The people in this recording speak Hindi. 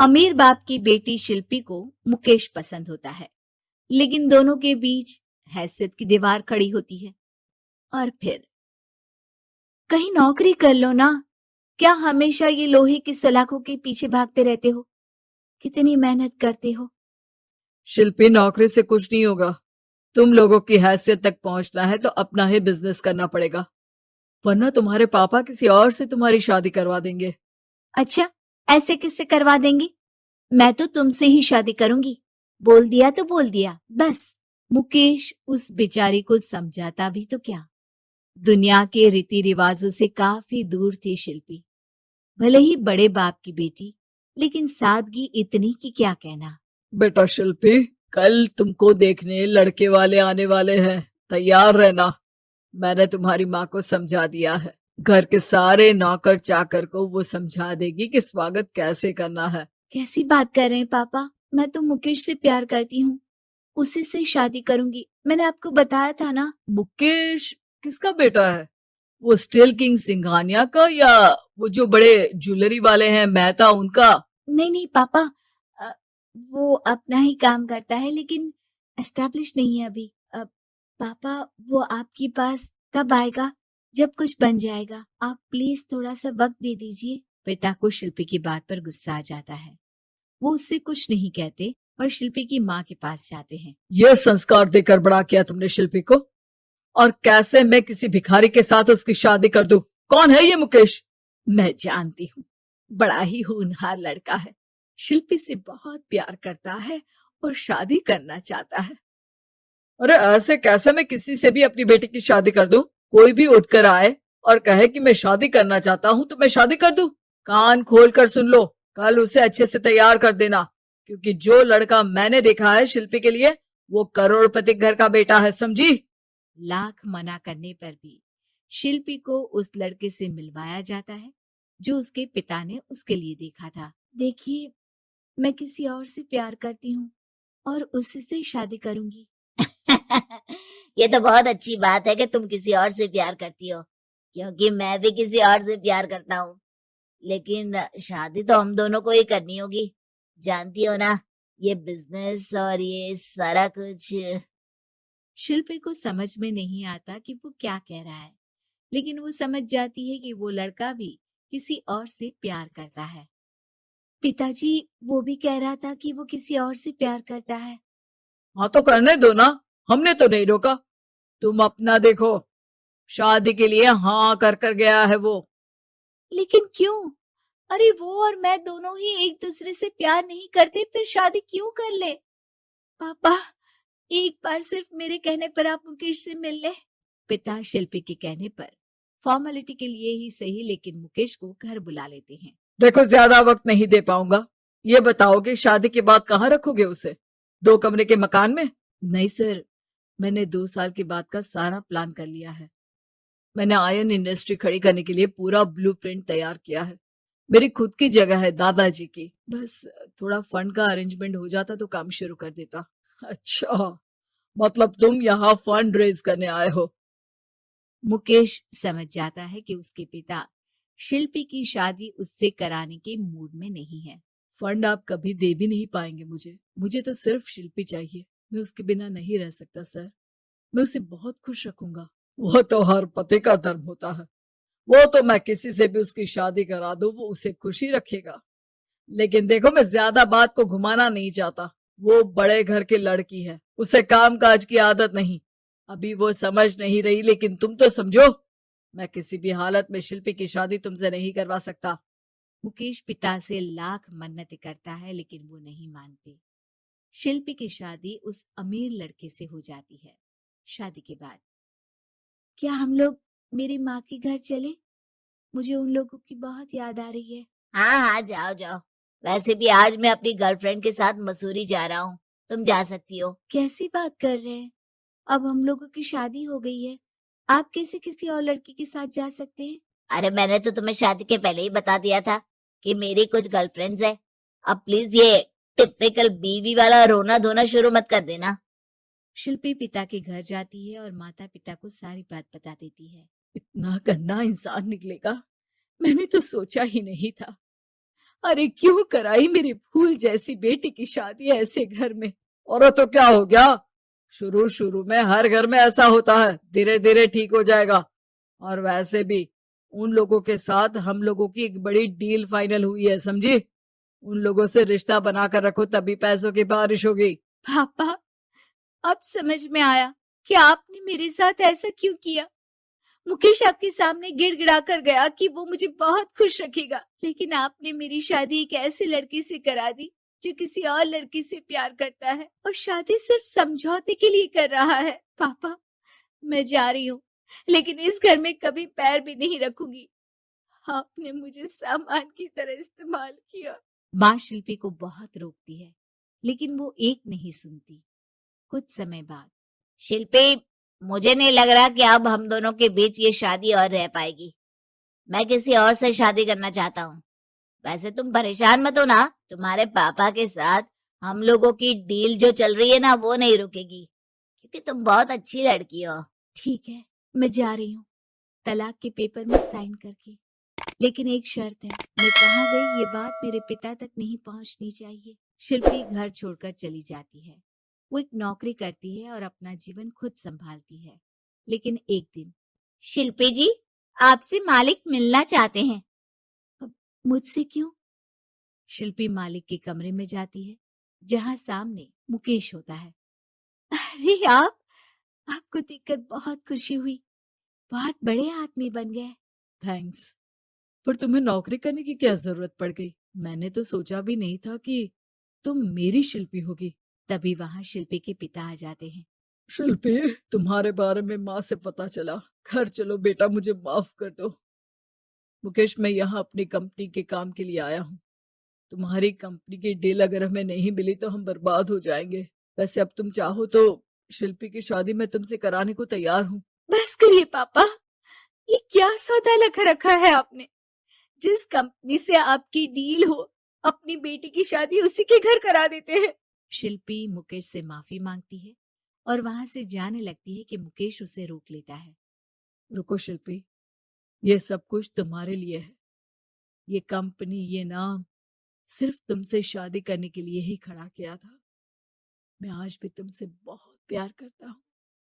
अमीर बाप की बेटी शिल्पी को मुकेश पसंद होता है, लेकिन दोनों के बीच हैसियत की दीवार खड़ी होती है। और फिर कहीं नौकरी कर लो ना, क्या हमेशा ये लोहे की सलाखों के पीछे भागते रहते हो? कितनी मेहनत करते हो। शिल्पी, नौकरी से कुछ नहीं होगा। तुम लोगों की हैसियत तक पहुंचना है तो अपना ही बिजनेस करना पड़ेगा, वरना तुम्हारे पापा किसी और से तुम्हारी शादी करवा देंगे। अच्छा, ऐसे किससे करवा देंगे? मैं तो तुमसे ही शादी करूंगी। बोल दिया तो बोल दिया, बस। मुकेश उस बेचारी को समझाता भी तो क्या। दुनिया के रीति रिवाजों से काफी दूर थी शिल्पी। भले ही बड़े बाप की बेटी, लेकिन सादगी इतनी कि क्या कहना। बेटा शिल्पी, कल तुमको देखने लड़के वाले आने वाले हैं, तैयार रहना। मैंने तुम्हारी माँ को समझा दिया है। घर के सारे नौकर चाकर को वो समझा देगी कि स्वागत कैसे करना है। कैसी बात कर रहे हैं पापा? मैं तो मुकेश से प्यार करती हूँ, उसी से शादी करूंगी। मैंने आपको बताया था ना। मुकेश किसका बेटा है? वो स्टील किंग सिंघानिया का, या वो जो बड़े ज्वेलरी वाले हैं मेहता, उनका? नहीं नहीं पापा, अ, वो अपना ही काम करता है, लेकिन एस्टेब्लिश नहीं है अभी। पापा, वो आपके पास तब आएगा जब कुछ बन जाएगा। आप प्लीज थोड़ा सा वक्त दे दीजिए। पिता को शिल्पी की बात पर गुस्सा आ जाता है। वो उससे कुछ नहीं कहते और शिल्पी की माँ के पास जाते हैं। ये संस्कार देकर बड़ा किया तुमने शिल्पी को, और कैसे मैं किसी भिखारी के साथ उसकी शादी कर दूं? कौन है ये मुकेश? मैं जानती हूँ, बड़ा ही होनहार लड़का है। शिल्पी से बहुत प्यार करता है और शादी करना चाहता है। अरे ऐसे कैसे मैं किसी से भी अपनी बेटी की शादी कर दूं? कोई भी उठकर आए और कहे कि मैं शादी करना चाहता हूं तो मैं शादी कर दूं? कान खोल कर सुन लो, कल उसे अच्छे से तैयार कर देना, क्योंकि जो लड़का मैंने देखा है शिल्पी के लिए, वो करोड़पति घर का बेटा है, समझी? लाख मना करने पर भी शिल्पी को उस लड़के से मिलवाया जाता है जो उसके पिता ने उसके लिए देखा था। देखिए, मैं किसी और से प्यार करती हूँ और उसी से शादी करूंगी। ये तो बहुत अच्छी बात है कि तुम किसी और से प्यार करती हो, क्योंकि मैं भी किसी और से प्यार करता हूँ। लेकिन शादी तो हम दोनों को ही करनी होगी, जानती हो ना, ये बिजनेस और ये सारा कुछ। शिल्पी को समझ में नहीं आता कि वो क्या कह रहा है, लेकिन वो समझ जाती है कि वो लड़का भी किसी और से प्यार करता है। पिताजी, वो भी कह रहा था कि वो किसी और से प्यार करता है। हाँ तो करने दो ना, हमने तो नहीं रोका। तुम अपना देखो, शादी के लिए हाँ कर गया है वो। लेकिन क्यों? अरे वो और मैं दोनों ही एक दूसरे से प्यार नहीं करते, फिर शादी क्यों कर ले? पापा, एक बार सिर्फ मेरे कहने पर आप मुकेश से मिल ले। पिता शिल्पी के कहने पर फॉर्मेलिटी के लिए ही सही, लेकिन मुकेश को घर बुला लेते हैं। देखो, ज्यादा वक्त नहीं दे पाऊंगा। ये बताओ कि शादी के बाद कहाँ रखोगे उसे? 2 कमरे के मकान में? नहीं सर, मैंने 2 साल के बाद का सारा प्लान कर लिया है। मैंने आयरन इंडस्ट्री खड़ी करने के लिए पूरा ब्लूप्रिंट तैयार किया है। मेरी खुद की जगह है दादाजी की। बस थोड़ा फंड का अरेंजमेंट हो जाता तो काम शुरू कर देता। अच्छा, मतलब तुम यहाँ फंड रेज करने आए हो? मुकेश समझ जाता है कि उसके पिता शिल्पी की शादी उससे कराने के मूड में नहीं है। फंड आप कभी दे भी नहीं पाएंगे मुझे। मुझे तो सिर्फ शिल्पी चाहिए। मैं उसके बिना नहीं रह सकता सर। मैं उसे बहुत खुश रखूंगा। वो तो हर पति का धर्म होता है। वो तो मैं किसी से भी उसकी शादी करा दूं, वो उसे खुशी रखेगा। लेकिन देखो, मैं ज्यादा बात को घुमाना नहीं चाहता। वो बड़े घर की लड़की है, उसे काम काज की आदत नहीं। अभी वो समझ नहीं रही, लेकिन तुम तो समझो। मैं किसी भी हालत में शिल्पी की शादी तुमसे नहीं करवा सकता। मुकेश पिता से लाख मन्नतें करता है, लेकिन वो नहीं मानते। शिल्पी की शादी उस अमीर लड़के से हो जाती है। शादी के बाद क्या हम लोग मेरी माँ के घर चले? मुझे उन लोगों की बहुत याद आ रही है। हाँ हाँ, जाओ जाओ। वैसे भी आज मैं अपनी गर्लफ्रेंड के साथ मसूरी जा रहा हूँ, तुम जा सकती हो। कैसी बात कर रहे हैं? अब हम लोगों की शादी हो गई है, आप कैसे किसी और लड़की के साथ जा सकते हैं? अरे मैंने तो तुम्हें शादी के पहले ही बता दिया था कि मेरी कुछ गर्लफ्रेंड्स है। अब प्लीज ये टिपिकल बीवी वाला रोना धोना शुरू मत कर देना। शिल्पी पिता के घर जाती है और माता पिता को सारी बात बता देती है। इतना गंदा इंसान निकलेगा, मैंने तो सोचा ही नहीं था। अरे क्यों कराई मेरी फूल जैसी बेटी की शादी ऐसे घर में? और तो क्या हो गया? शुरू शुरू में हर घर में ऐसा होता है, धीरे धीरे ठीक हो जाएगा। और वैसे भी उन लोगों के साथ हम लोगों की एक बड़ी डील फाइनल हुई है, समझी? उन लोगों से रिश्ता बनाकर रखो, तभी पैसों की बारिश होगी। पापा, अब समझ में आया कि आपने मेरे साथ ऐसा क्यों किया। मुकेश आपके सामने गिड़गिड़ा कर गया कि वो मुझे बहुत खुश रखेगा, लेकिन आपने मेरी शादी एक ऐसे लड़के से करा दी जो किसी और लड़की से प्यार करता है और शादी सिर्फ समझौते के लिए कर रहा है। पापा, मैं जा रही हूँ, लेकिन इस घर में कभी पैर भी नहीं रखूंगी। आपने मुझे सामान की तरह इस्तेमाल किया। माँ शिल्पी को बहुत रोकती है, लेकिन वो एक नहीं सुनती। कुछ समय बाद, शिल्पी, मुझे नहीं लग रहा कि अब हम दोनों के बीच ये शादी और रह पाएगी। मैं किसी और से शादी करना चाहता हूँ। वैसे तुम परेशान मत हो ना, तुम्हारे पापा के साथ हम लोगों की डील जो चल रही है ना, वो नहीं रुकेगी, क्योंकि तुम बहुत अच्छी लड़की हो। ठीक है, मैं जा रही हूँ, तलाक के पेपर में साइन करके। लेकिन एक शर्त है, मैं कहाँ गई ये बात मेरे पिता तक नहीं पहुंचनी चाहिए। शिल्पी घर छोड़कर चली जाती है। वो एक नौकरी करती है और अपना जीवन खुद संभालती है। लेकिन एक दिन, शिल्पी जी, आपसे मालिक मिलना चाहते हैं। अब मुझसे क्यों? शिल्पी मालिक के कमरे में जाती है, जहां सामने मुकेश होता है। अरे आप, आपको देखकर बहुत खुशी हुई, बहुत बड़े आदमी बन गए। थैंक्स, पर तुम्हें नौकरी करने की क्या जरूरत पड़ गई? मैंने तो सोचा भी नहीं था कि तुम मेरी शिल्पी होगी। तभी वहां शिल्पी के पिता आ जाते हैं। शिल्पी, तुम्हारे बारे में माँ से पता चला। घर चलो बेटा, मुझे माफ कर दो। मुकेश, मैं यहाँ अपनी कंपनी के काम के लिए आया हूँ। तुम्हारी कंपनी की डील अगर हमें नहीं मिली तो हम बर्बाद हो जाएंगे। वैसे अब तुम चाहो तो शिल्पी की शादी मैं तुमसे कराने को तैयार हूँ। बस करिए पापा, ये क्या सौदा लगा रखा है आपने? जिस कंपनी से आपकी डील हो, अपनी बेटी की शादी उसी के घर करा देते हैं। शिल्पी मुकेश से माफी मांगती है और वहां से जाने लगती है कि मुकेश उसे रोक लेता है। रुको शिल्पी, ये सब कुछ तुम्हारे लिए है। ये कंपनी, ये नाम सिर्फ तुमसे शादी करने के लिए ही खड़ा किया था। मैं आज भी तुमसे बहुत प्यार करता हूँ।